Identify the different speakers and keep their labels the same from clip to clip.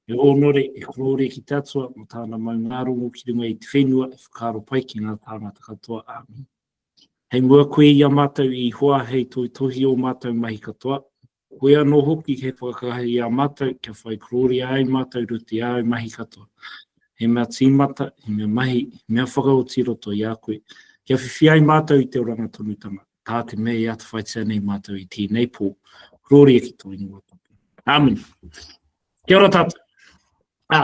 Speaker 1: E onore, e korore ki te atua, mo tāna mau ngā rongo ki runga i te whenua, e whakaro pai ki ngā tāngata katoa. Amen. Hei mua koe i a mātou i hoa, hei toi tohi o mātou mahi katoa. Koe anō hoki he whakakahi i a mātou, kia whai korore ai mātou ruti ai mahi katoa. He mea tīmata, he mea mahi, he mea whakaoti roto i a koe. Kia whiwhi ai mātou i te oranga tonutanga. Tā te mea i atu whaitea nei mātou i tēnei pō. Korore ki tō ingoa tātou. Amen. Kia ora tātou.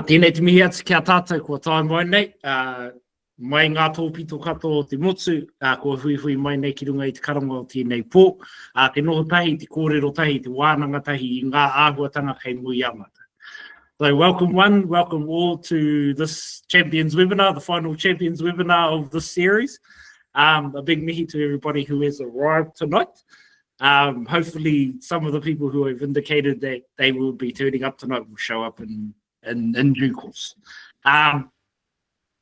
Speaker 1: Tēnei te mihi atu kia tātou kua tae mai nei. Mai ngā tōpito katoa o te motu, kua hui mai nei ki runga i te karanga o tēnei pō. Te noho tahi, te kōrero tahi, te wānanga tahi i ngā āhuatanga kei mui amata. So welcome one, welcome all to this Champions webinar, the final Champions webinar of this series. A big mihi to everybody who has arrived tonight. Hopefully some of the people who have indicated that they will be turning up tonight will show up in due course.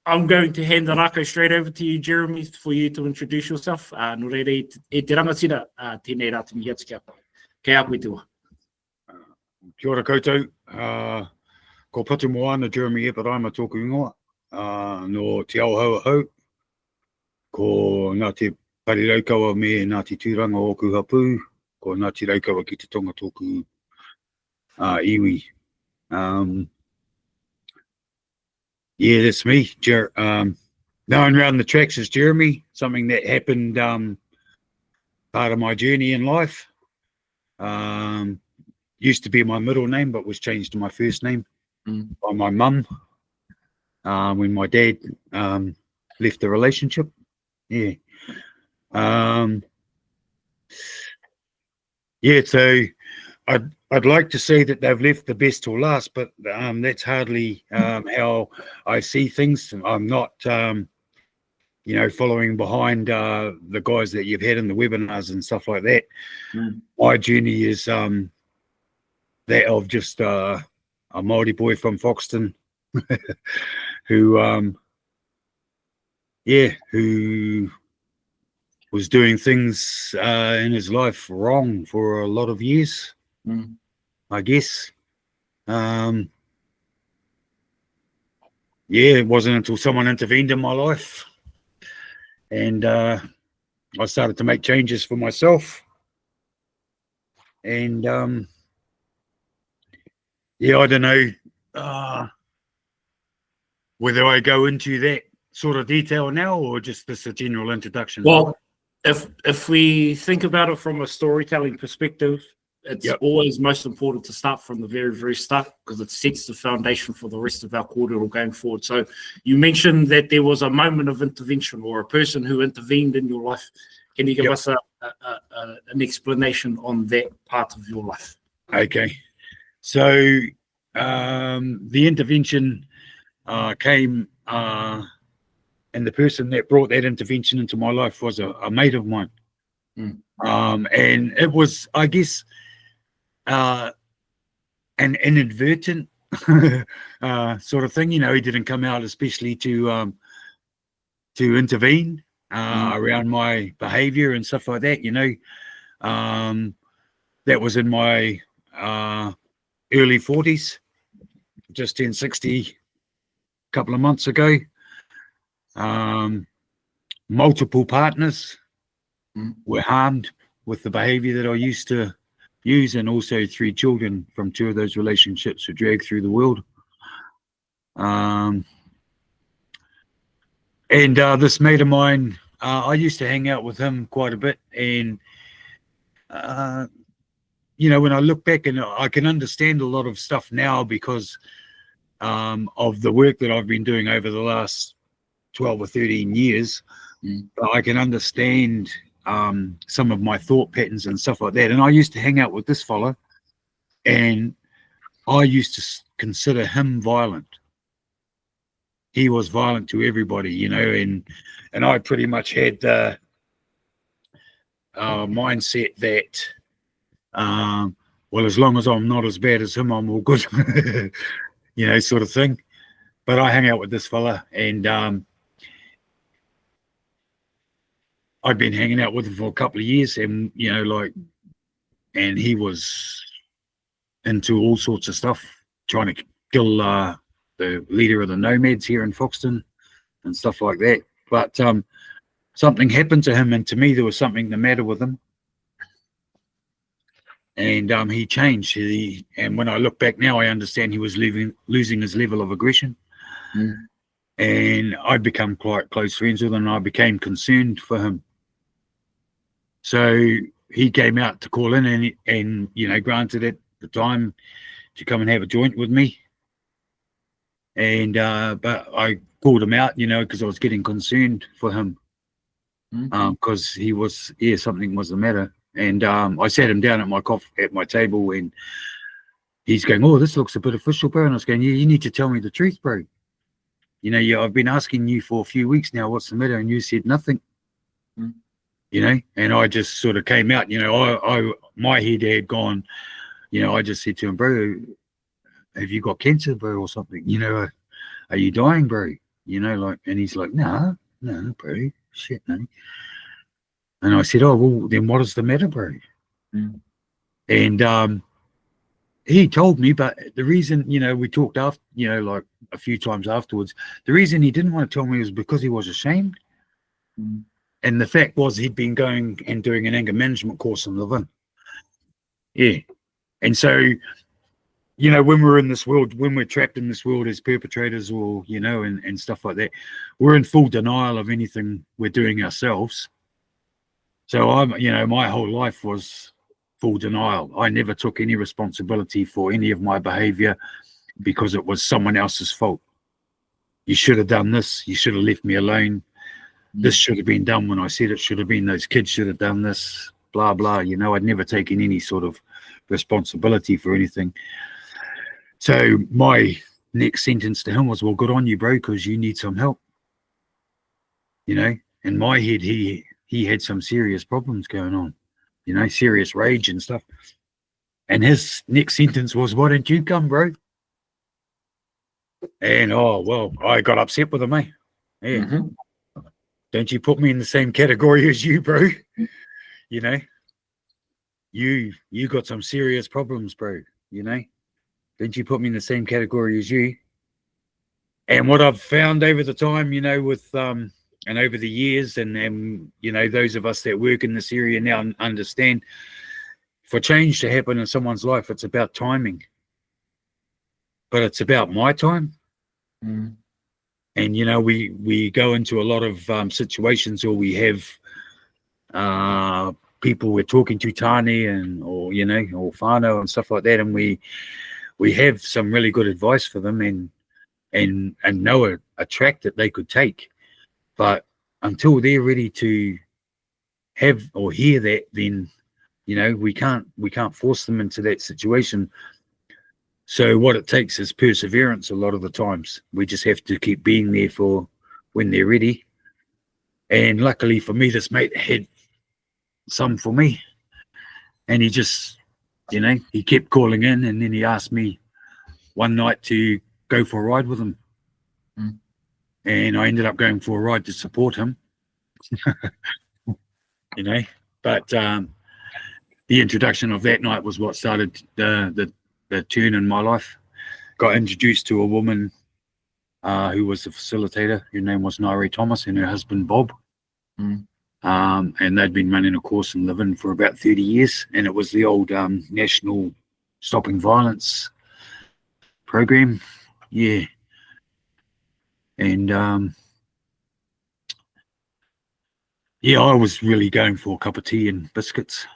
Speaker 1: I'm going to hand the rako straight over to you, Jeremy, for you to introduce yourself. No reire, e te rangatira, tēnei rā te mihi atu kia koe. Kei a koe te wā.
Speaker 2: Kia ora koutou. Ko patu moana Jeremy Eparaima tōku ingoa. No te ao hau hau. Ko ngā te pariraukawa me ngā te tūranga o ku hapū. Ko ngā te raukawa ki te tonga tōku iwi. Yeah, that's me. Known around the tracks as Jeremy, something that happened part of my journey in life. Used to be my middle name, but was changed to my first name by my mum when my dad left the relationship. Yeah. Yeah, so I'd like to say that they've left the best till last, but that's hardly how I see things. I'm not, you know, following behind the guys that you've had in the webinars and stuff like that. My journey is that of just a Māori boy from Foxton who, who was doing things in his life wrong for a lot of years. I guess. Yeah, it wasn't until someone intervened in my life and I started to make changes for myself. And yeah, I don't know whether I go into that sort of detail now or just this a general introduction.
Speaker 1: Well, if we think about it from a storytelling perspective, it's always most important to start from the very, very start because it sets the foundation for the rest of our kōrero going forward. So you mentioned that there was a moment of intervention or a person who intervened in your life. Can you give us an explanation on that part of your life?
Speaker 2: Okay. So the intervention came and the person that brought that intervention into my life was a mate of mine. And it was, I guess, an inadvertent sort of thing. You know, he didn't come out especially to intervene around my behavior and stuff like that, you know. That was in my early 40s, just turned 60 a couple of months ago. Multiple partners were harmed with the behavior that I used to use, and also 3 children from 2 of those relationships were dragged through the world. And this mate of mine, I used to hang out with him quite a bit, and you know, when I look back, and I can understand a lot of stuff now because of the work that I've been doing over the last 12 or 13 years. But I can understand some of my thought patterns and stuff like that. And I used to hang out with this fella, and I used to consider him violent. He was violent to everybody, you know, and I pretty much had the mindset that, well, as long as I'm not as bad as him, I'm all good, you know, sort of thing. But I hang out with this fella, and I'd been hanging out with him for a couple of years, and, you know, like, and he was into all sorts of stuff, trying to kill the leader of the nomads here in Foxton and stuff like that. But something happened to him, and to me there was something the matter with him. And he changed. And when I look back now, I understand he was losing his level of aggression. And I'd become quite close friends with him, and I became concerned for him. So he came out to call in, and you know, granted at the time to come and have a joint with me. And but I called him out, you know, because I was getting concerned for him, because he was, something was the matter. And I sat him down at my table, and he's going, "Oh, this looks a bit official, bro." And I was going, you need to tell me the truth, bro. You know, I've been asking you for a few weeks now, what's the matter? And you said nothing. You know, and I just sort of came out, you know, my head had gone, you know, I just said to him, "Bro, have you got cancer, bro, or something? You know, are you dying, bro?" You know, like, and he's like, no, bro, shit, no. And I said, "Oh, well, then what is the matter, bro?" And he told me, but the reason, you know, we talked after, you know, like a few times afterwards, the reason he didn't want to tell me was because he was ashamed. And the fact was he'd been going and doing an anger management course in Levin. Yeah. And so, you know, when we're in this world, when we're trapped in this world as perpetrators, or, you know, and stuff like that, we're in full denial of anything we're doing ourselves. So you know, my whole life was full denial. I never took any responsibility for any of my behavior because it was someone else's fault. You should have done this. You should have left me alone. This should have been done when I said it should have been. Those kids should have done this, blah, blah. You know, I'd never taken any sort of responsibility for anything. So my next sentence to him was, "Well, good on you, bro, because you need some help." You know, in my head, he had some serious problems going on, you know, serious rage and stuff. And his next sentence was, "Why don't you come, bro?" And oh, well, I got upset with him, eh? Yeah. Don't you put me in the same category as you, bro. You know, you got some serious problems, bro. You know, don't you put me in the same category as you. And what I've found over the time, you know, with and over the years, and you know, those of us that work in this area now understand, for change to happen in someone's life, it's about timing, but it's about my time. And you know, we go into a lot of situations, or we have people we're talking to, Tani, and or you know, or whānau and stuff like that, and we have some really good advice for them, and know a track that they could take. But until they're ready to have or hear that, then, you know, we can't force them into that situation. So what it takes is perseverance a lot of the times. We just have to keep being there for when they're ready. And luckily for me, this mate had some for me. And he just, you know, he kept calling in, and then he asked me one night to go for a ride with him. And I ended up going for a ride to support him. You know, but the introduction of that night was what started the turn in my life. Got introduced to a woman who was the facilitator. Her name was Nairi Thomas, and her husband Bob. And they'd been running a course in Levin for about 30 years, and it was the old National Stopping Violence program. Yeah. And yeah, I was really going for a cup of tea and biscuits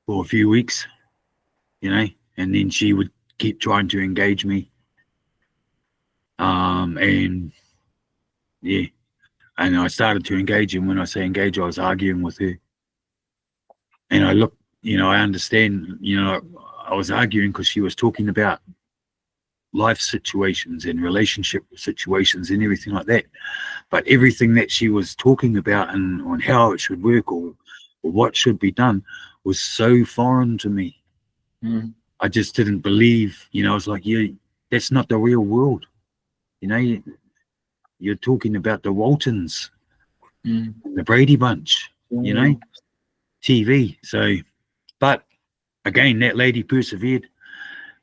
Speaker 2: for a few weeks, you know, and then she would keep trying to engage me. And yeah, and I started to engage, and when I say engage, I was arguing with her. And I look, you know, I understand, you know, I was arguing because she was talking about life situations and relationship situations and everything like that. But everything that she was talking about and on how it should work, or what should be done, was so foreign to me. I just didn't believe, you know, I was like, yeah, that's not the real world. You know, you're talking about the Waltons, the Brady Bunch, you know, TV. So, but again, that lady persevered.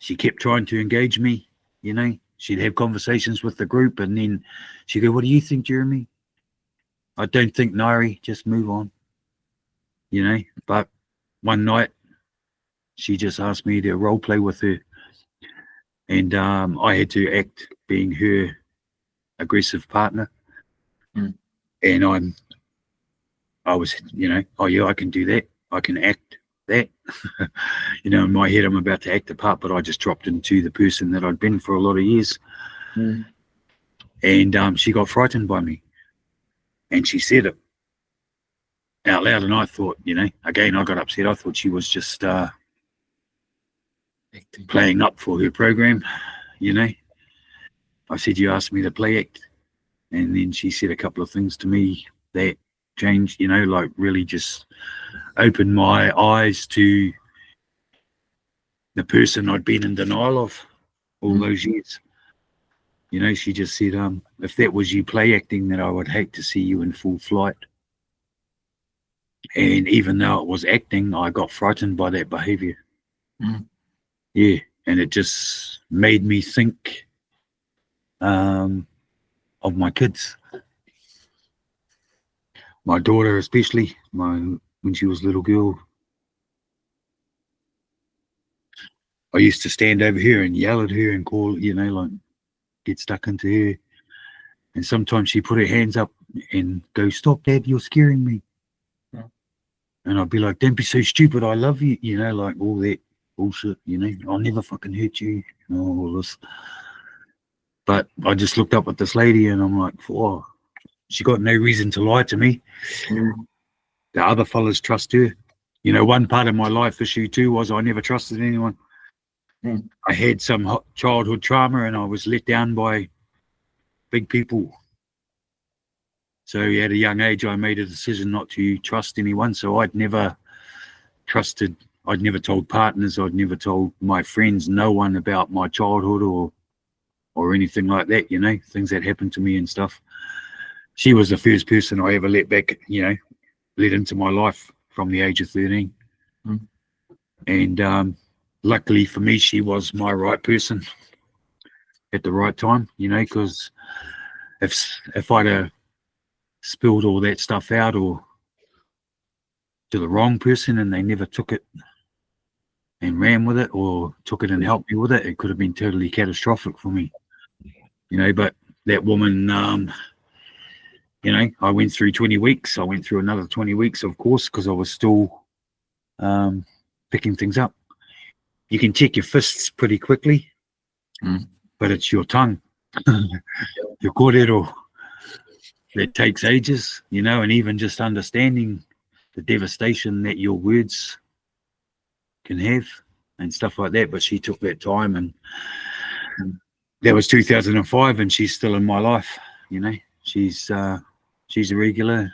Speaker 2: She kept trying to engage me. you know. She'd have conversations with the group, and then she'd go, "What do you think, Jeremy?" "I don't think, Nairi, just move on," you know. But one night, she just asked me to role play with her, and I had to act being her aggressive partner. And I was, you know, "Oh yeah, I can do that. I can act that." You know, in my head, I'm about to act a part, but I just dropped into the person that I'd been for a lot of years. And she got frightened by me, and she said it out loud. And I thought, you know, again, I got upset. I thought she was just playing up for her program, you know. I said, "You asked me to play act." And then she said a couple of things to me that changed, you know, like really just opened my eyes to the person I'd been in denial of all those years. You know, she just said, "If that was you play acting, then I would hate to see you in full flight." And even though it was acting, I got frightened by that behavior. Yeah, and it just made me think of my kids. My daughter especially, when she was a little girl, I used to stand over here and yell at her and call, you know, like get stuck into her. And sometimes she put her hands up and go, "Stop, Dad, you're scaring me." And I'd be like, "Don't be so stupid, I love you," you know, like all that bullshit, you know, "I'll never fucking hurt you," you know, all this. But I just looked up at this lady and I'm like, "Oh, she got no reason to lie to me." The other fellas trust her. You know, one part of my life issue too was I never trusted anyone. I had some childhood trauma and I was let down by big people. So at a young age, I made a decision not to trust anyone. So I'd never trusted, I'd never told partners, I'd never told my friends, no one about my childhood or anything like that, you know, things that happened to me and stuff. She was the first person I ever let back, you know, let into my life from the age of 13. And luckily for me, she was my right person at the right time, you know, because if I'd have spilled all that stuff out or to the wrong person and they never took it and ran with it or took it and helped me with it, it could have been totally catastrophic for me, you know. But that woman, you know, I went through 20 weeks. I went through another 20 weeks, of course, because I was still picking things up. You can check your fists pretty quickly, but it's your tongue, your kōrero, that takes ages, you know, and even just understanding the devastation that your words can have and stuff like that. But she took that time, and that was 2005, and she's still in my life, you know. She's a regular,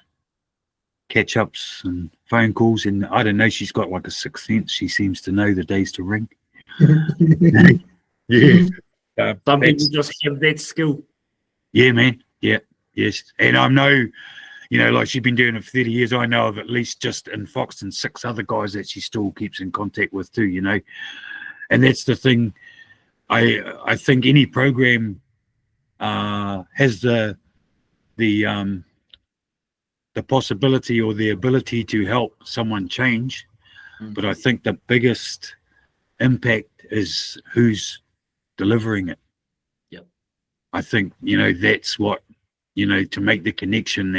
Speaker 2: catch-ups and phone calls, and I don't know, she's got like a sixth sense. She seems to know the days to ring. Yeah.
Speaker 1: Some people just have that skill.
Speaker 2: Yeah, man. Yeah. Yes. And I know, you know, like she's been doing it for 30 years. I know of at least just in Foxton 6 other guys that she still keeps in contact with too, you know. And that's the thing. I think any program has the possibility or the ability to help someone change. But I think the biggest impact is who's delivering it. I think, you know, that's what, you know, to make the connection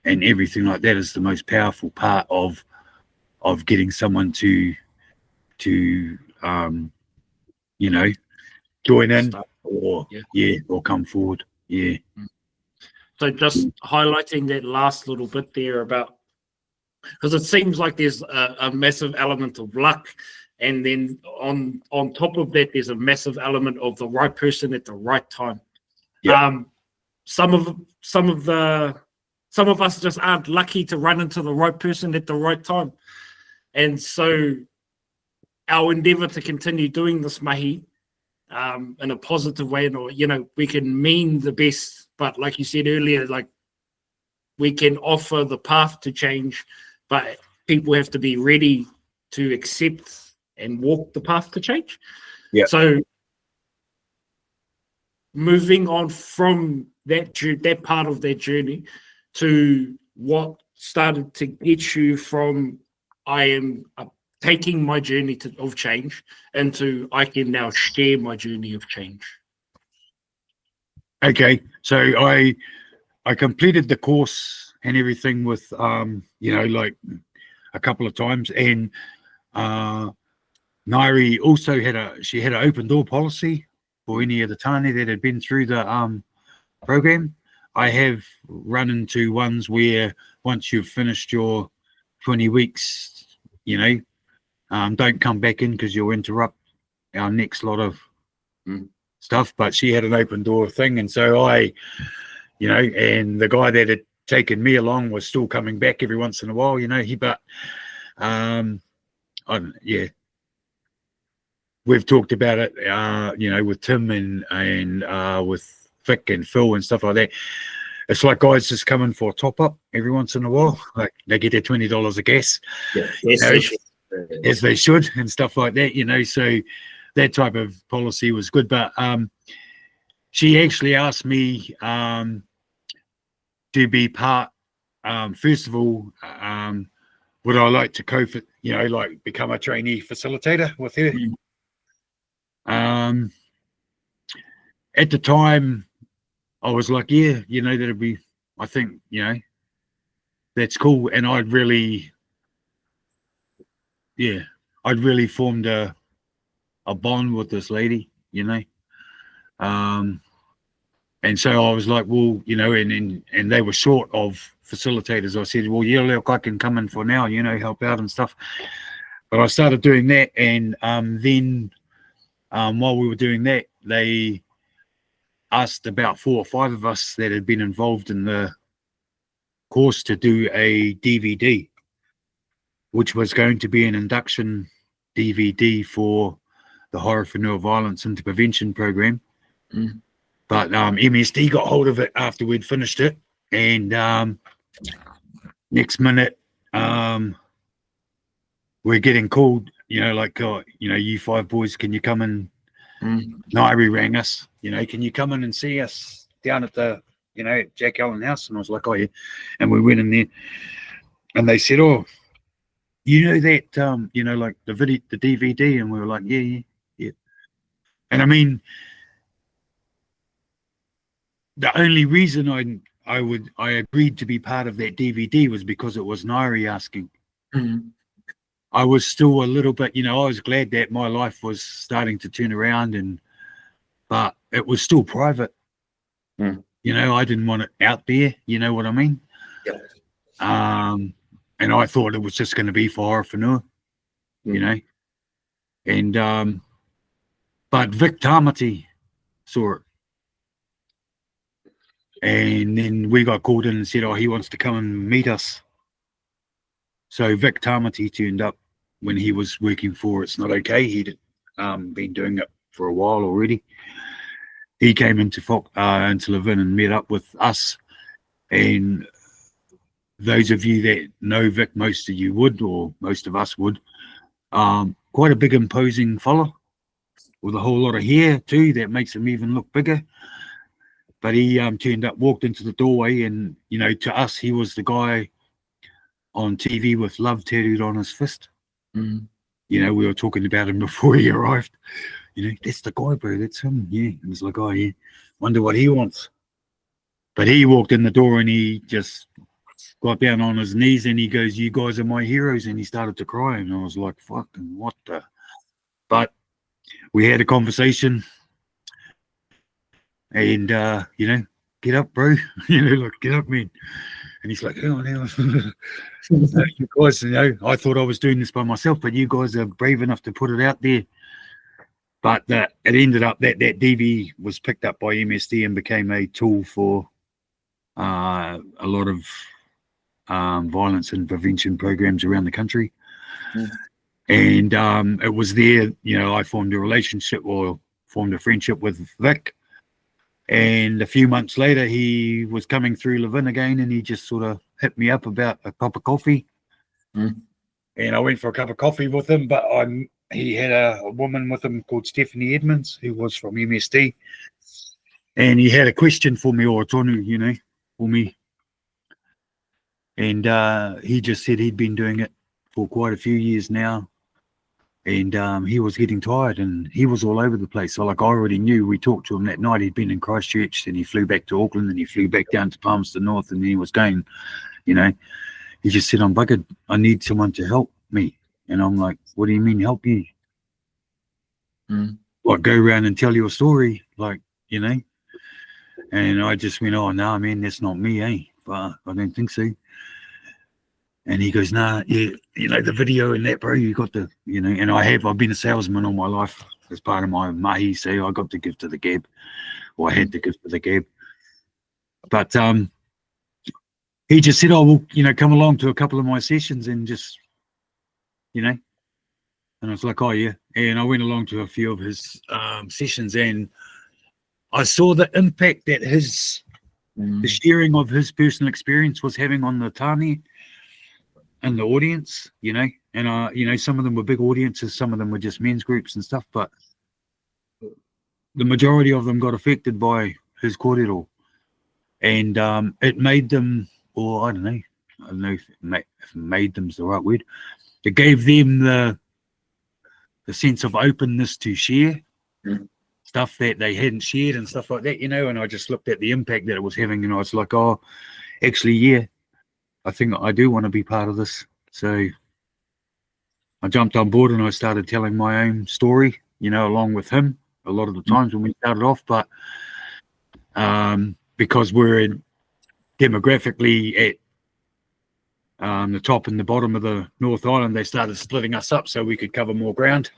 Speaker 2: and everything like that is the most powerful part of getting someone to you know, join in or or come forward.
Speaker 1: So just highlighting that last little bit there about, because it seems like there's a massive element of luck, and then on top of that there's a massive element of the right person at the right time. Some of us just aren't lucky to run into the right person at the right time, and so our endeavor to continue doing this mahi in a positive way, and you know, we can mean the best, but like you said earlier, like we can offer the path to change, but people have to be ready to accept and walk the path to change. So moving on from that part of their journey to what started to get you from I am taking my journey of change into I can now share my journey of change?
Speaker 2: Okay, so I completed the course and everything with like a couple of times, and Nairi also had an open door policy for any of the tāne that had been through the program. I have run into ones where once you've finished your 20 weeks, don't come back in because you'll interrupt our next lot of stuff. But she had an open door thing, and so and the guy that had taken me along was still coming back every once in a while, we've talked about it, with Tim and with Vic and Phil and stuff like that. It's like guys just come in for a top up every once in a while. Like they get their $20 of gas, as they should, and stuff like that. So that type of policy was good. But she actually asked me to be part. First of all, would I like to become a trainee facilitator with her? At the time, I was like, yeah, that'd be, I think, that's cool. And I'd really formed a bond with this lady, and so I was like, well, and they were short of facilitators. I said, well, yeah, look, I can come in for now, help out and stuff. But I started doing that, and then while we were doing that, they asked about 4 or 5 of us that had been involved in the course to do a DVD, which was going to be an induction DVD for the Horror Whenua Violence and Prevention program. But MSD got hold of it after we'd finished it, and next minute we're getting called, you 5 boys, can you come in? Nairi rang us, can you come in and see us down at the, Jack Allen House? And I was like, oh yeah. And we went in there, and they said, oh, that, like the DVD, and we were like, yeah. And I mean, the only reason I agreed to be part of that DVD was because it was Nairi asking. I was still a little bit, I was glad that my life was starting to turn around, but it was still private. I didn't want it out there, you know what I mean?
Speaker 1: Yeah.
Speaker 2: And I thought it was just going to be for Horror Whenua, and but Vic Tamati saw it. And then we got called in and said, oh, he wants to come and meet us. So Vic Tamati turned up when he was working for It's Not Okay. He'd been doing it for a while already. He came into Levin and met up with us. And those of you that know Vic, most of you would, or most of us would, quite a big imposing fella with a whole lot of hair too that makes him even look bigger. But he turned up, walked into the doorway, and, to us, he was the guy on TV with love tattooed on his fist. We were talking about him before he arrived. That's the guy, bro, that's him. Yeah. And it's like, oh, yeah, wonder what he wants. But he walked in the door and he just got down on his knees and he goes, you guys are my heroes. And he started to cry. And I was like, fucking what the? But we had a conversation. And, get up, bro. Get up, man. And he's like, oh, now. You guys, I thought I was doing this by myself, but you guys are brave enough to put it out there. But it ended up that DV was picked up by MSD and became a tool for a lot of violence and prevention programs around the country. And it was there, I formed a friendship with Vic. And a few months later, he was coming through Levin again, and he just sort of hit me up about a cup of coffee. And I went for a cup of coffee with him, but he had a woman with him called Stephanie Edmonds, who was from MSD. And he had a question for me, or a tonu, you know, for me. And he just said he'd been doing it for quite a few years now. And he was getting tired, and he was all over the place. So, like, I already knew. We talked to him that night. He'd been in Christchurch, then he flew back to Auckland, and he flew back down to Palmerston North, and then he was going, you know. He just said, I'm buggered. I need someone to help me. And I'm like, what do you mean help you? Like, go around and tell your story, like, you know. And I just went, oh, no, man, that's not me, eh? But I don't think so. And he goes, nah, yeah, you know, the video and that, bro, you got the, you know, and I've been a salesman all my life as part of my mahi, so I got to give to the gab, or I had to give to the gab. But he just said, oh, well, you know, come along to a couple of my sessions and just, you know. And I was like, oh, yeah. And I went along to a few of his sessions, and I saw the impact that the sharing of his personal experience was having on the tāne and the audience, you know. And, you know, some of them were big audiences, some of them were just men's groups and stuff, but the majority of them got affected by his kōrero. And it made them, or I don't know if made them's the right word. It gave them the sense of openness to share stuff that they hadn't shared and stuff like that, you know. And I just looked at the impact that it was having, and I was like, oh, actually, yeah, I think I do want to be part of this. So I jumped on board and I started telling my own story, you know, along with him a lot of the times when we started off. But because we're demographically at the top and the bottom of the North Island, they started splitting us up so we could cover more ground.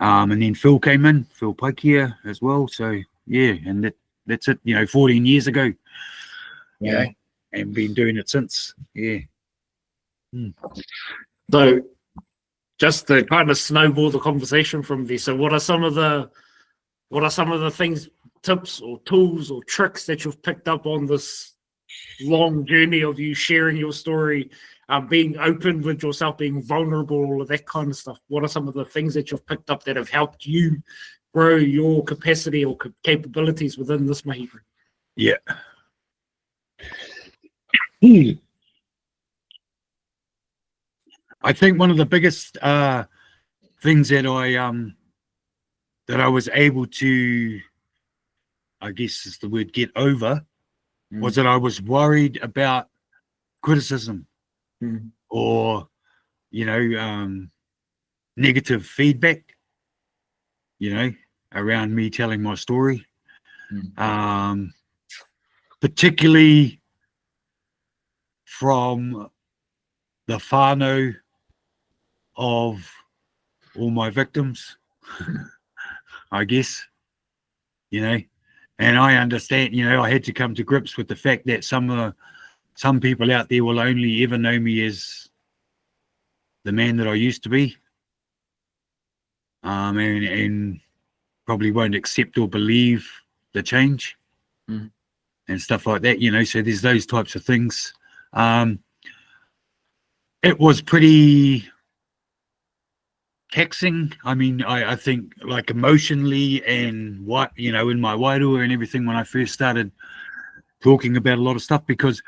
Speaker 2: And then Phil came in, Phil Pakia as well. So yeah, and that's it, you know, 14 years ago. You know, and been doing it since. Yeah.
Speaker 1: So just to kind of snowball the conversation from there, so what are some of the things, tips or tools or tricks that you've picked up on this long journey of you sharing your story, being open with yourself, being vulnerable, all of that kind of stuff? What are some of the things that you've picked up that have helped you grow your capacity or capabilities within this mahi group?
Speaker 2: Yeah. I think one of the biggest things that I was able to, I guess is the word, get over, was that I was worried about criticism or, you know, negative feedback, you know, around me telling my story. Particularly from the whānau of all my victims, I guess, you know. And I understand, you know, I had to come to grips with the fact that some people out there will only ever know me as the man that I used to be, and probably won't accept or believe the change and stuff like that, you know. So there's those types of things. It was pretty taxing. I mean, I think, like, emotionally, and what, you know, in my wairua and everything, when I first started talking about a lot of stuff, because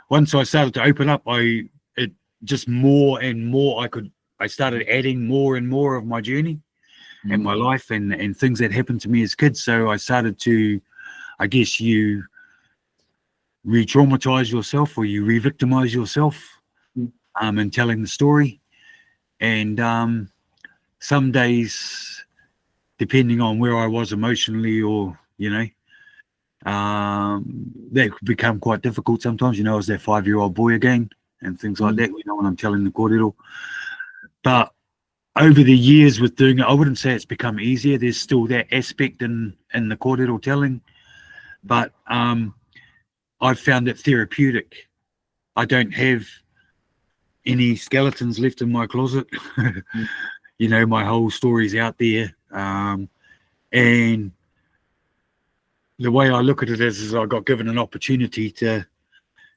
Speaker 2: once I started to open up, it just more and more I started adding more and more of my journey and my life and things that happened to me as kids. So I started to, I guess, you re-traumatize yourself, or you re-victimize yourself in telling the story. And some days, depending on where I was emotionally, or, you know, that could become quite difficult sometimes. You know, I was that 5-year-old boy again and things like that, you know, when I'm telling the kōrero. But over the years with doing it, I wouldn't say it's become easier. There's still that aspect in the kōrero telling, but I've found it therapeutic. I don't have any skeletons left in my closet. You know, my whole story's out there. And the way I look at it is I got given an opportunity to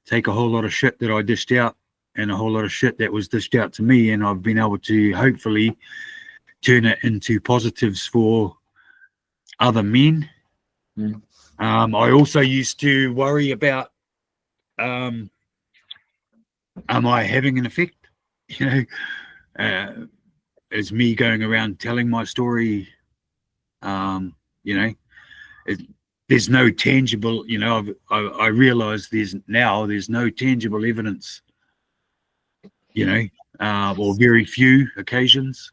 Speaker 2: take a whole lot of shit that I dished out and a whole lot of shit that was dished out to me, and I've been able to hopefully turn it into positives for other men I also used to worry about, am I having an effect? You know, is me going around telling my story, you know, there's no tangible, you know, I realize there's no tangible evidence, you know, or very few occasions,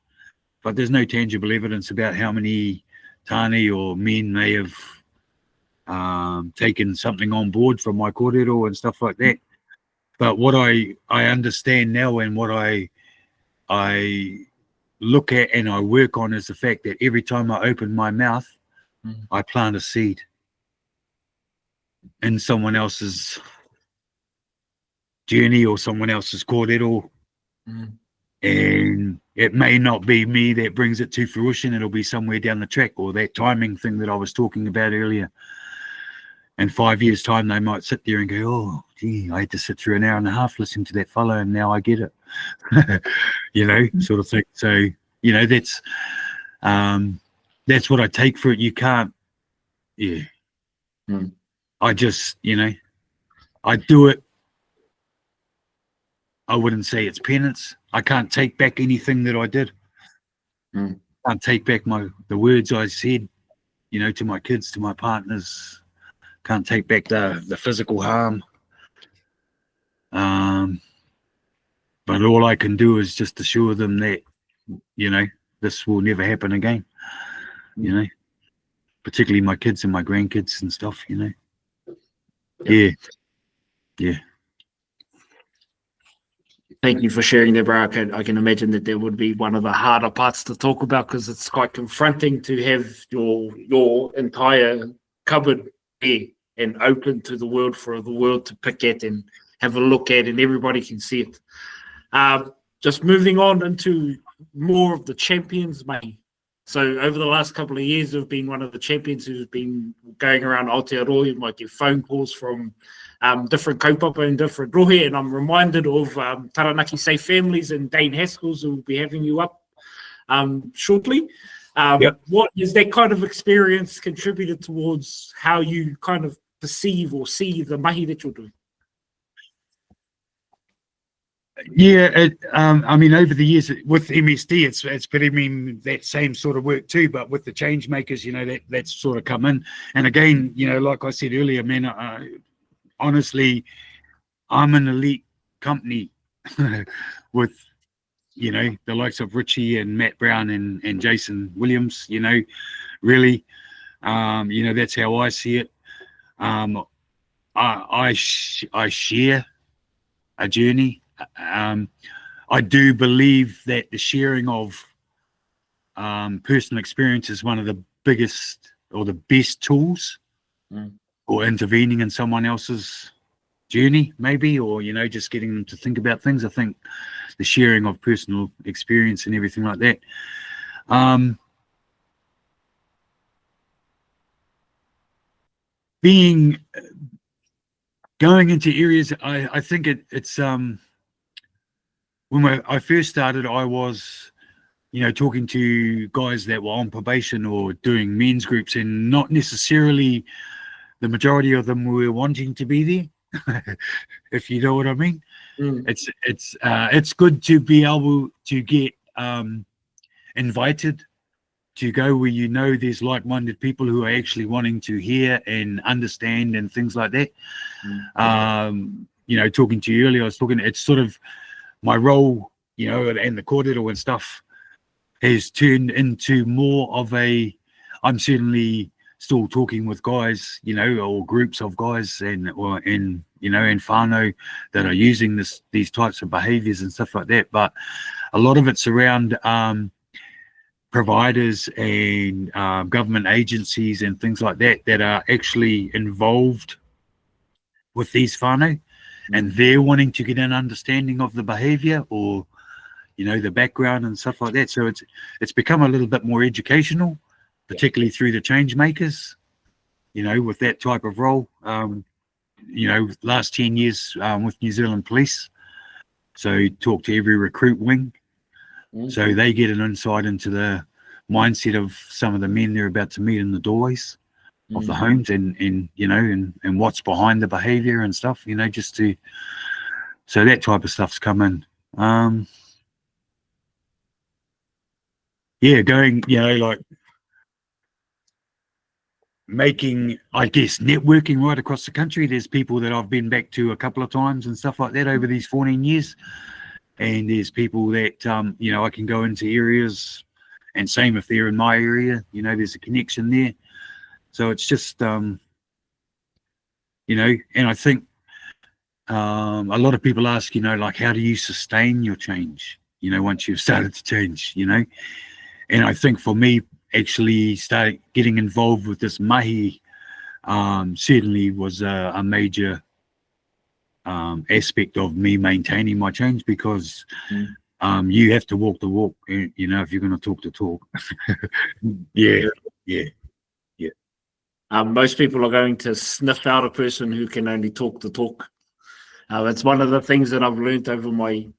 Speaker 2: but there's no tangible evidence about how many tani or men may have taken something on board from my kōrero and stuff like that. But what I understand now, and what I look at and I work on, is the fact that every time I open my mouth, I plant a seed in someone else's journey or someone else's kōrero. And it may not be me that brings it to fruition. It'll be somewhere down the track, or that timing thing that I was talking about earlier. In 5 years' time, they might sit there and go, oh, gee, I had to sit through an hour and a half listening to that fellow, and now I get it. You know, sort of thing. So, you know, that's what I take for it. You can't, yeah. I just, you know, I do it. I wouldn't say it's penance. I can't take back anything that I did. I can't take back the words I said, you know, to my kids, to my partners. Can't take back the physical harm. But all I can do is just assure them that, you know, this will never happen again. You know, particularly my kids and my grandkids and stuff, you know. Yeah.
Speaker 1: Thank you for sharing that, bro. I can imagine that would be one of the harder parts to talk about, because it's quite confronting to have your entire cupboard there and open to the world for the world to pick at and have a look at, and everybody can see it. Just moving on into more of the champions, mate. So over the last couple of years, I've been one of the champions who's been going around Aotearoa. You might get phone calls from different kaupapa and different rohe, and I'm reminded of Taranaki Safe Families and Dane Haskell's, who will be having you up shortly. What has that kind of experience contributed towards how you kind of perceive or see the mahi that you're doing?
Speaker 2: Yeah, I mean, over the years with MSD, it's been that same sort of work too. But with the change makers, you know, that's sort of come in. And again, you know, like I said earlier, man, honestly, I'm an elite company with, you know, the likes of Richie and Matt Brown and Jason Williams. You know, really, you know, that's how I see it. I share a journey. I do believe that the sharing of personal experience is one of the biggest or the best tools for intervening in someone else's journey, maybe, or, you know, just getting them to think about things. I think the sharing of personal experience and everything like that. Going into areas, I think it's when I first started, I was, you know, talking to guys that were on probation or doing men's groups, and not necessarily the majority of them were wanting to be there, if you know what I mean. It's good to be able to get invited to go where, you know, there's like-minded people who are actually wanting to hear and understand and things like that. You know, talking to you earlier, it's sort of my role, you know, and the kōrero and stuff has turned into more of I'm certainly still talking with guys, you know, or groups of guys and you know, and whānau that are using these types of behaviors and stuff like that. But a lot of it's around providers and government agencies and things like that are actually involved with these whānau, and they're wanting to get an understanding of the behavior, or, you know, the background and stuff like that. So it's become a little bit more educational, particularly through the change makers, you know, with that type of role. You know, last 10 years with New Zealand Police, so talk to every recruit wing, so they get an insight into the mindset of some of the men they're about to meet in the doorways. of the homes and you know, and what's behind the behavior and stuff, you know, just to, so that type of stuff's come in. Yeah, going, you know, like making, I guess, networking right across the country. There's people that I've been back to a couple of times and stuff like that over these 14 years. And there's people that, you know, I can go into areas, and same if they're in my area, you know, there's a connection there. So it's just, you know, and I think a lot of people ask, you know, like, how do you sustain your change, you know, once you've started to change, you know? And I think for me, actually starting getting involved with this mahi certainly was a major aspect of me maintaining my change, because you have to walk the walk, you know, if you're going to talk the talk. Yeah.
Speaker 1: Most people are going to sniff out a person who can only talk the talk. It's one of the things that I've learned over my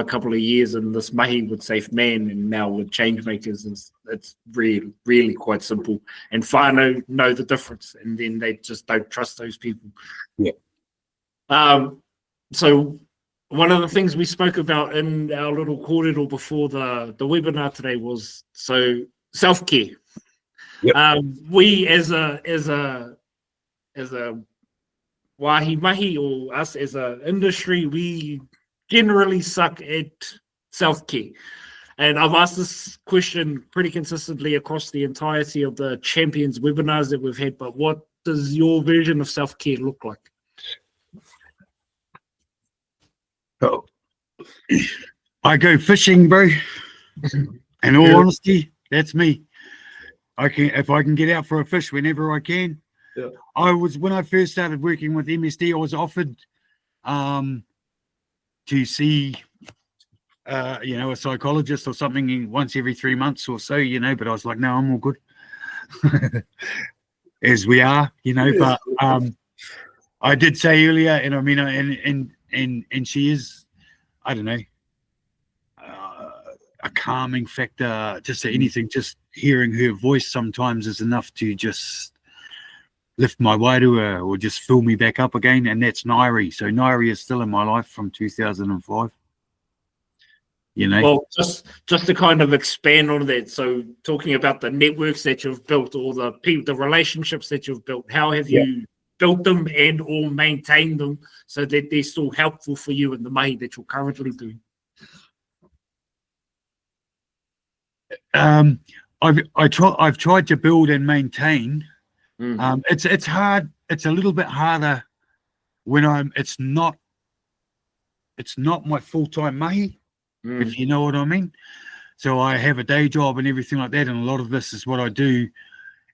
Speaker 1: couple of years in this mahi with Safe Man and now with Change Makers. It's really, really quite simple. And whānau know the difference, and then they just don't trust those people.
Speaker 2: Yeah.
Speaker 1: So one of the things we spoke about in our little kōrero before the webinar today was self-care.
Speaker 2: Yep.
Speaker 1: We as a wahi mahi, or us as an industry, we generally suck at self-care. And I've asked this question pretty consistently across the entirety of the Champions webinars that we've had, but what does your version of self-care look like?
Speaker 2: Oh, I go fishing, bro. In all honesty, that's me. If I can get out for a fish whenever I can.
Speaker 1: Yeah.
Speaker 2: When I first started working with MSD, I was offered to see you know, a psychologist or something once every 3 months or so, you know, but I was like, no, I'm all good. As we are, you know. But I did say earlier, and I mean, and she is, I don't know, a calming factor. Just anything, just hearing her voice sometimes is enough to just lift my wairua or just fill me back up again. And that's Nairi. So Nairi is still in my life from 2005. You know.
Speaker 1: Well, just to kind of expand on that. So talking about the networks that you've built, or the relationships that you've built, how have you built them and or maintained them so that they're still helpful for you in the mahi that you're currently doing?
Speaker 2: I've tried to build and maintain. It's hard. It's a little bit harder when it's not my full-time mahi, if you know what I mean. So I have a day job and everything like that, and a lot of this is what I do.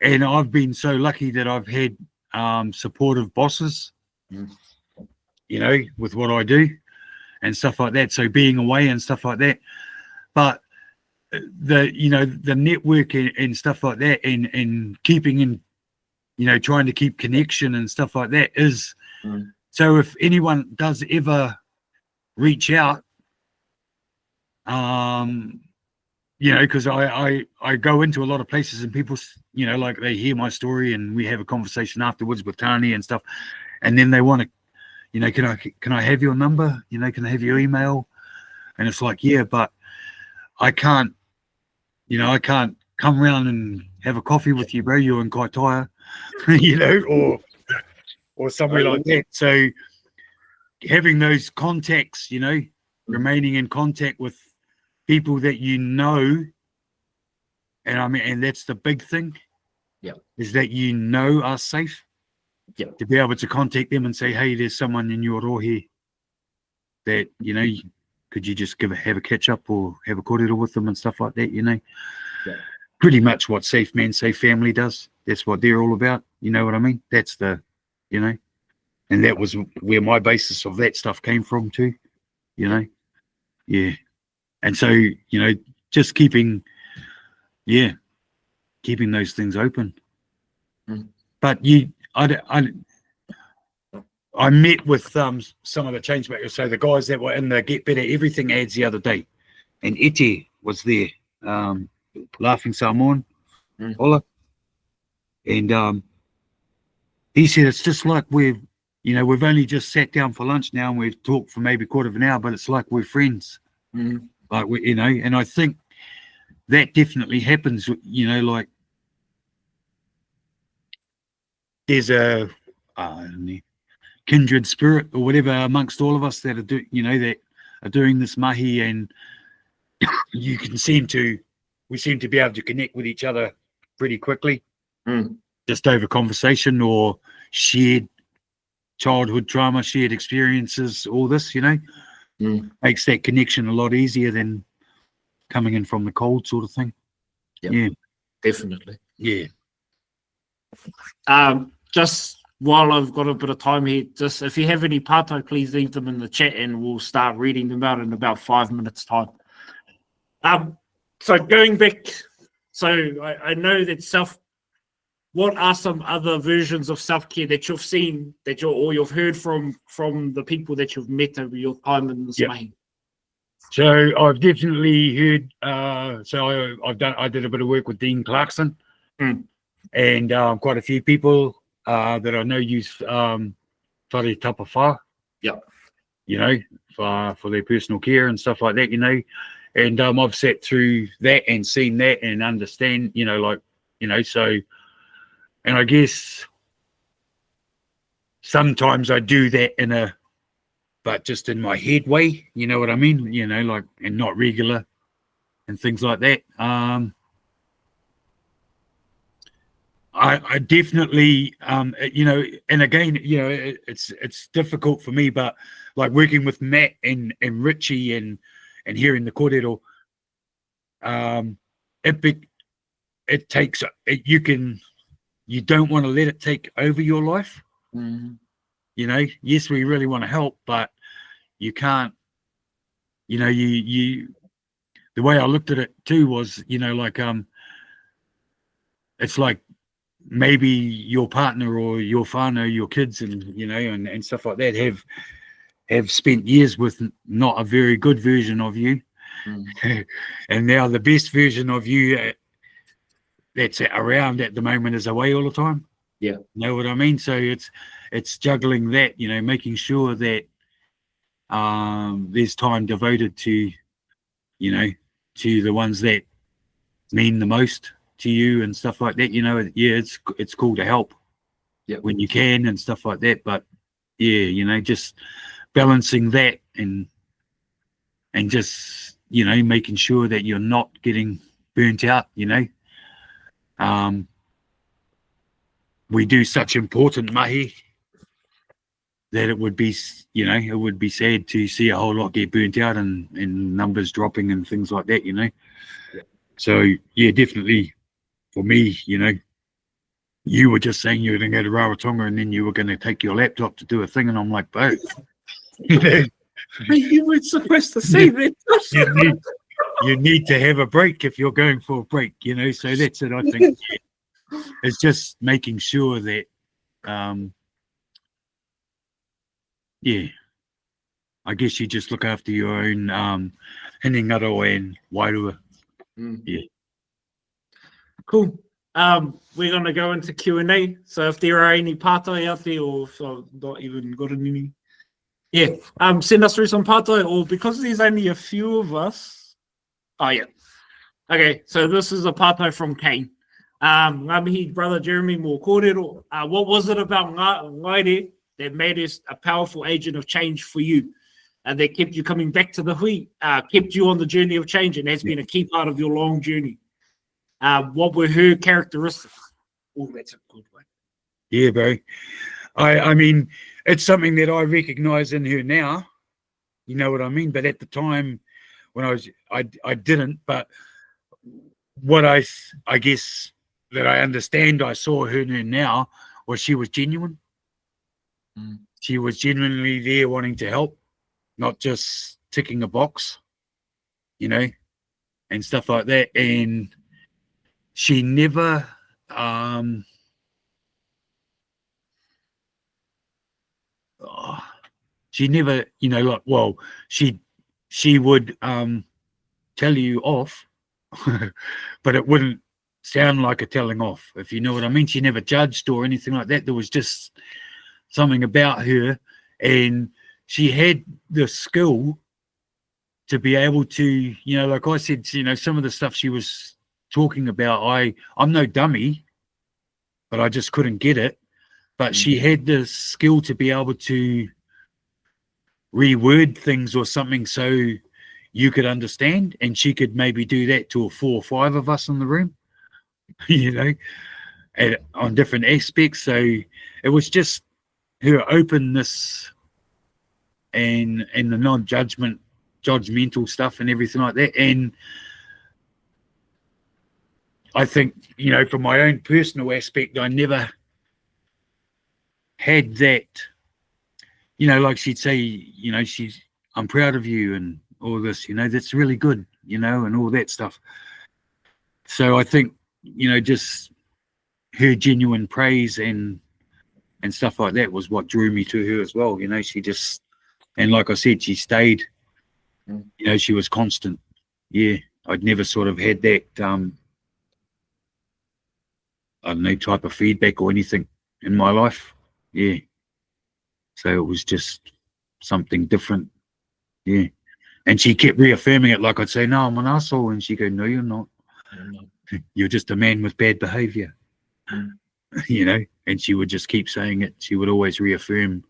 Speaker 2: And I've been so lucky that I've had supportive bosses, you know, with what I do and stuff like that. So being away and stuff like that, but the network and stuff like that, and keeping in, you know, trying to keep connection and stuff like that is, so if anyone does ever reach out, you know, because I go into a lot of places and people, you know, like they hear my story and we have a conversation afterwards with Tani and stuff, and then they want to, you know, can I have your number? You know, can I have your email? And it's like, yeah, but I can't, you know, I can't come around and have a coffee with you, bro. You're in Kaitaia, you know, or somewhere like that. So having those contacts, you know, remaining in contact with people that you know, and I mean, and that's the big thing, is that you know are safe. To be able to contact them and say, hey, there's someone in your rohe that, you know, could you just have a catch up or have a kōrero with them and stuff like that, you know. Pretty much what Safe Man, Safe Family does. That's what they're all about. You know what I mean? That's the, you know, and that was where my basis of that stuff came from too, you know. Yeah. And so, you know, just keeping those things open. But I met with some of the change makers, so the guys that were in the Get Better Everything ads the other day, and Ete was there, Laughing Samoan, Ola, and he said it's just like we've only just sat down for lunch now and we've talked for maybe a quarter of an hour, but it's like we're friends. Like we, and I think that definitely happens. Like there's a kindred spirit or whatever amongst all of us that are doing this mahi, and we seem to be able to connect with each other pretty quickly, just over conversation or shared childhood trauma, shared experiences, all this, makes that connection a lot easier than coming in from the cold sort of thing.
Speaker 1: Yep.
Speaker 2: Yeah,
Speaker 1: Definitely.
Speaker 2: yeah.
Speaker 1: Just while I've got a bit of time here, just if you have any pātai, please leave them in the chat and we'll start reading them out in about 5 minutes time. So going back, so I know that what are some other versions of self-care that you've seen or you've heard from the people that you've met over your time in this mahi?
Speaker 2: So I've definitely heard. I did a bit of work with Dean Clarkson, and quite a few people that I know use whare tapa whā. For their personal care and stuff like that. And I've sat through that and seen that and understand. So. And I guess sometimes I do that but just in my head way, you know what I mean? And not regular and things like that. I definitely, and again, it's difficult for me, but like working with Matt and Richie and hearing the kōrero, it takes, you don't want to let it take over your life. Yes, we really want to help, but you can't, the way I looked at it too was, it's like maybe your partner or your whānau, your kids and stuff like that have spent years with not a very good version of you. And now the best version of you that's around at the moment is away all the time.
Speaker 1: Yeah.
Speaker 2: Know what I mean? So it's juggling that, making sure that there's time devoted to, to the ones that mean the most to you and stuff like that. It's cool to help when you can and stuff like that. But just balancing that and just, making sure that you're not getting burnt out, we do such important mahi that it would be sad to see a whole lot get burnt out and numbers dropping and things like that, So definitely for me, you were just saying you were going to go to Rarotonga and then you were going to take your laptop to do a thing, and I'm like, bro,
Speaker 1: you were supposed to say that.
Speaker 2: You need to have a break if you're going for a break, so that's it. I think it's just making sure that I guess you just look after your own hinengaro and wairua.
Speaker 1: Cool. We're going to go into Q&A, so if there are any pātai out there or so not even got any, send us through some pātai, or because there's only a few of us. Okay, so this is a pātai from Kane. Ngamihi brother Jeremy mo kōrero. What was it about Ngaire that made us a powerful agent of change for you, and that kept you coming back to the hui, kept you on the journey of change, and has been a key part of your long journey? What were her characteristics? Oh, that's a good one.
Speaker 2: Yeah, bro. I mean, it's something that I recognize in her now. You know what I mean? But at the time when I didn't. But what I guess that I understand, I saw her now, was she was genuine. She was genuinely there wanting to help, not just ticking a box, and stuff like that. And she never she would tell you off, but it wouldn't sound like a telling off, if you know what I mean. She never judged or anything like that. There was just something about her, and she had the skill to be able to, you know, like I said, you know, some of the stuff she was talking about, I'm no dummy, but I just couldn't get it. But she had the skill to be able to reword things or something so you could understand, and she could maybe do that to 4 or 5 of us in the room, you know, on different aspects. So it was just her openness and the judgmental stuff and everything like that. And I think, you know, from my own personal aspect, I never had that, you know, like she'd say, you know, I'm proud of you and all this, you know, that's really good, you know, and all that stuff. So I think, you know, just her genuine praise and stuff like that was what drew me to her as well. You know, she just, and like I said, she stayed, you know, she was constant. Yeah. I'd never sort of had that, I don't know, type of feedback or anything in my life. Yeah. So it was just something different. Yeah. And she kept reaffirming it. Like I'd say, no, I'm an asshole. And she'd go, no, you're not. You're just a man with bad behavior. You know, and she would just keep saying it. She would always reaffirm,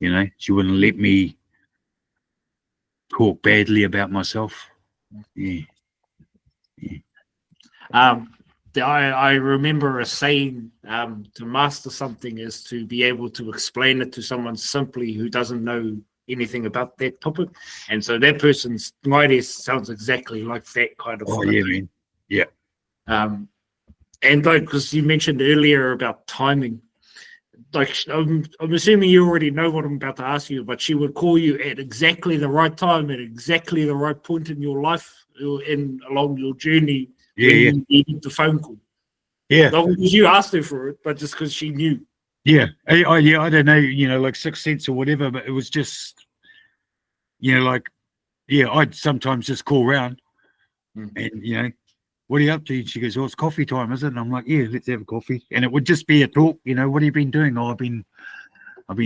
Speaker 2: you know, she wouldn't let me talk badly about myself. Yeah.
Speaker 1: I remember a saying, to master something is to be able to explain it to someone simply who doesn't know anything about that topic. And so that person's idea sounds exactly like that kind of
Speaker 2: thing. Yeah, man. Yeah.
Speaker 1: And like, because you mentioned earlier about timing, like I'm assuming you already know what I'm about to ask you, but she would call you at exactly the right time, at exactly the right point in your life and along your journey. You needed the phone call.
Speaker 2: Yeah.
Speaker 1: Not because you asked her for it, but just because she knew.
Speaker 2: Yeah. I don't know, you know, like Sixth Sense or whatever, but it was just, you know, like, yeah, I'd sometimes just call around and, you know, what are you up to? And she goes, oh, it's coffee time, is it? And I'm like, yeah, let's have a coffee. And it would just be a talk, you know, what have you been doing? Oh, I've been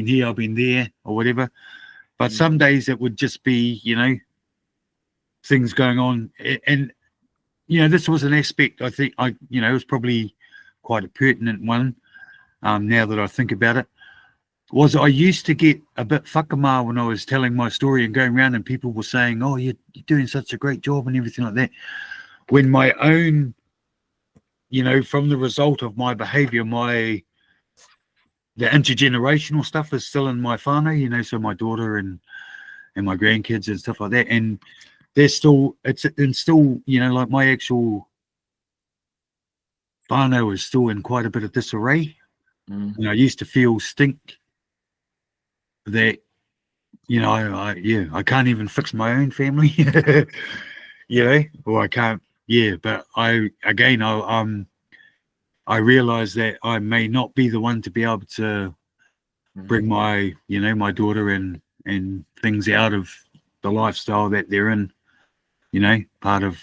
Speaker 2: here, I've been there or whatever. But some days it would just be, you know, things going on. And, you know, this was an aspect I think you know, it was probably quite a pertinent one now that I think about it, was I used to get a bit whakama when I was telling my story and going around and people were saying, oh, you're doing such a great job and everything like that. When my own, you know, from the result of my behavior, the intergenerational stuff is still in my whānau, you know, so my daughter and my grandkids and stuff like that. And they're still, you know, like my actual whānau is still in quite a bit of disarray. And I used to feel stink that, you know, I can't even fix my own family, you know, or I can't, but I realize that I may not be the one to be able to bring my, you know, my daughter and things out of the lifestyle that they're in, you know, part of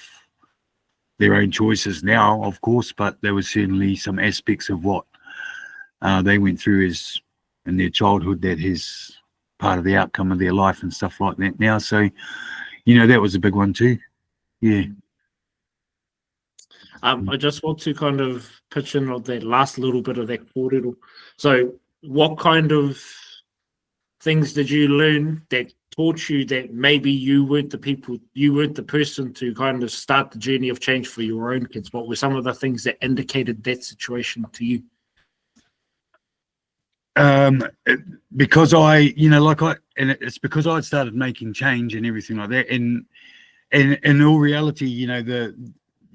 Speaker 2: their own choices now, of course, but there was certainly some aspects of what they went through in their childhood that is part of the outcome of their life and stuff like that now. So, you know, that was a big one too. Yeah.
Speaker 1: I just want to kind of pitch in on that last little bit of that kōrero. So what kind of things did you learn that taught you that maybe you weren't the person to kind of start the journey of change for your own kids? What were some of the things that indicated that situation to you?
Speaker 2: Because it's because I'd started making change and everything like that. And in all reality, you know, the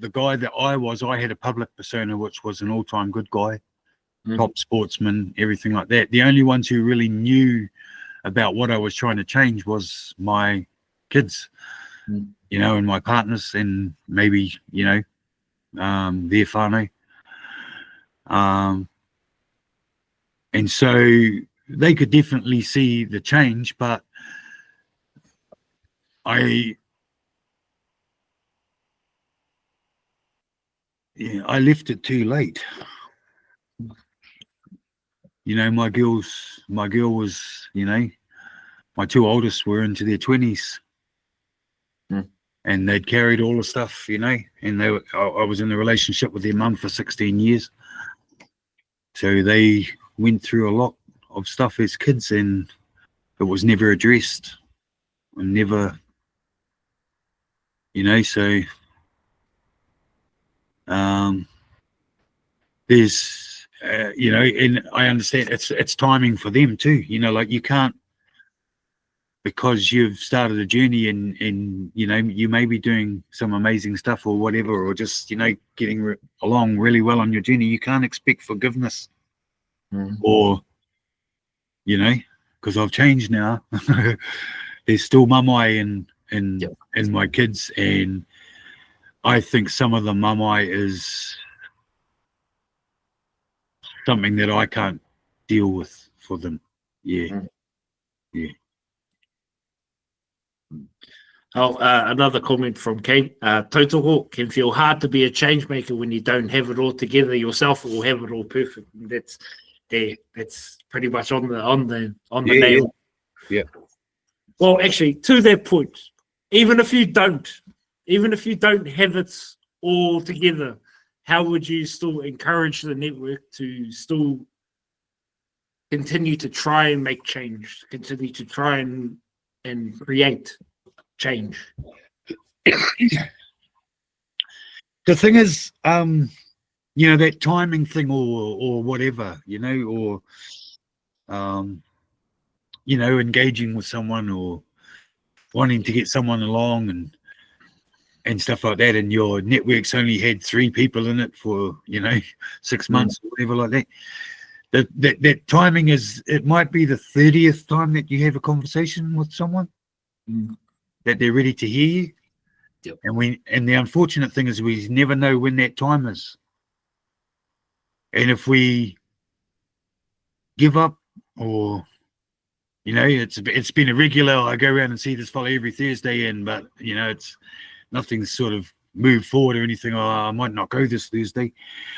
Speaker 2: guy that I had a public persona, which was an all-time good guy, top sportsman, everything like that. The only ones who really knew about what I was trying to change was my kids, you know, and my partners, and maybe, you know, their whānau. And so they could definitely see the change, but yeah, I left it too late. You know, my girl was, you know, my two oldest were into their 20s. And they'd carried all the stuff, you know, and I was in a relationship with their mum for 16 years. So they went through a lot of stuff as kids, and it was never addressed and never, you know, so there's, you know, and I understand it's timing for them too, you know, like you can't, because you've started a journey and you know, you may be doing some amazing stuff or whatever, or just, you know, getting along really well on your journey, you can't expect forgiveness or, you know, because I've changed now. There's still mamai and my kids, and I think some of the mamai is something that I can't deal with for them. Yeah.
Speaker 1: Oh, another comment from Kate. Tautoko can feel hard to be a change maker when you don't have it all together yourself or have it all perfect. That's pretty much on the nail.
Speaker 2: Yeah.
Speaker 1: Well, actually, to that point, even if you don't have it all together, how would you still encourage the network to still continue to try and make change, continue to try and create change?
Speaker 2: The thing is, you know, that timing thing or whatever, you know, or you know, engaging with someone or wanting to get someone along and stuff like that, and your network's only had 3 people in it for, you know, 6 months or whatever like that. That timing is, it might be the 30th time that you have a conversation with someone that they're ready to hear you.
Speaker 1: Yep.
Speaker 2: And the unfortunate thing is we never know when that time is. And if we give up, or, you know, it's been a regular, I go around and see this fellow every Thursday, but, you know, it's nothing's sort of moved forward or anything. Oh, I might not go this Thursday.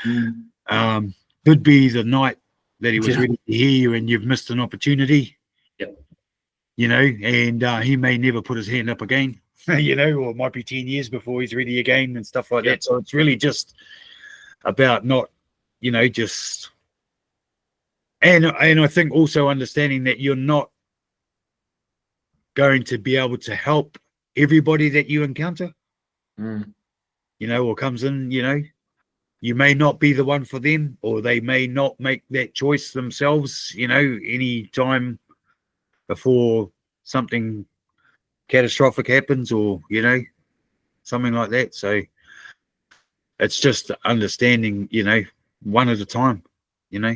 Speaker 2: Could be the night that he was ready to hear you and you've missed an opportunity.
Speaker 1: Yep.
Speaker 2: You know, and he may never put his hand up again, you know, or it might be 10 years before he's ready again and stuff like that. So it's really just about not, you know, just, and I think also understanding that you're not going to be able to help everybody that you encounter, you know, or comes in, you know, you may not be the one for them, or they may not make that choice themselves, you know, any time before something catastrophic happens, or, you know, something like that. So it's just understanding, you know, one at a time, you know.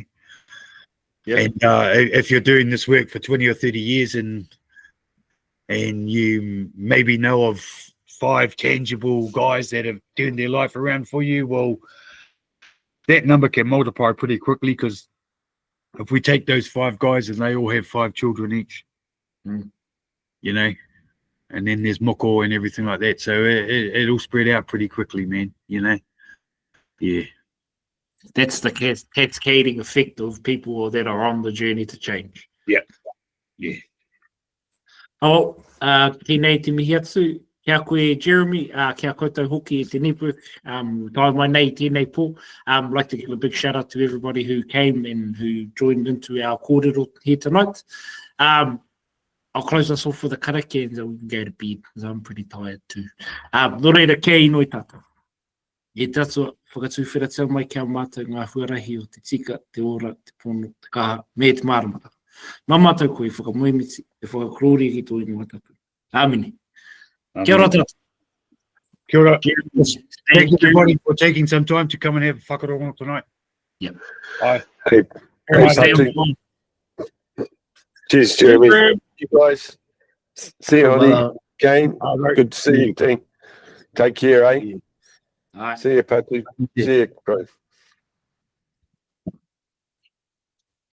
Speaker 2: And if you're doing this work for 20 or 30 years and you maybe know of 5 tangible guys that have turned their life around for you, well, that number can multiply pretty quickly, because if we take those 5 guys and they all have 5 children each, you know, and then there's moko and everything like that, so it'll spread out pretty quickly, man, you know. Yeah,
Speaker 1: that's the cascading effect of people that are on the journey to change.
Speaker 2: Yeah.
Speaker 1: Oh, tēnei te mihi atu. Kia koe, Jeremy, kia koutou hoki e te network. Tai mai nei tēnei pō. I'd like to give a big shout out to everybody who came and who joined into our kōrero here tonight. I'll close us off with a karake and then we can go to bed, because I'm pretty tired too. Nō reira, kia inoi tātou. E tātua whakatū whiratau mai kia mātou ngā huarahi o te tika, te ora, te pono, te kaha, me te māramata. Nā mātou koe whakamoemiti e whakakorori ki tō ingoa tātou. Āmine. Kia ora tātou.
Speaker 2: Kia ora. Thank you everybody for taking some time to come and have a whakarongo tonight.
Speaker 1: Yep.
Speaker 2: Bye.
Speaker 3: Hey, cheers, Jeremy. You guys. See you on the game. Good to see you, team. Take care, eh?
Speaker 1: All right.
Speaker 3: See you, Patrick. See you, bro.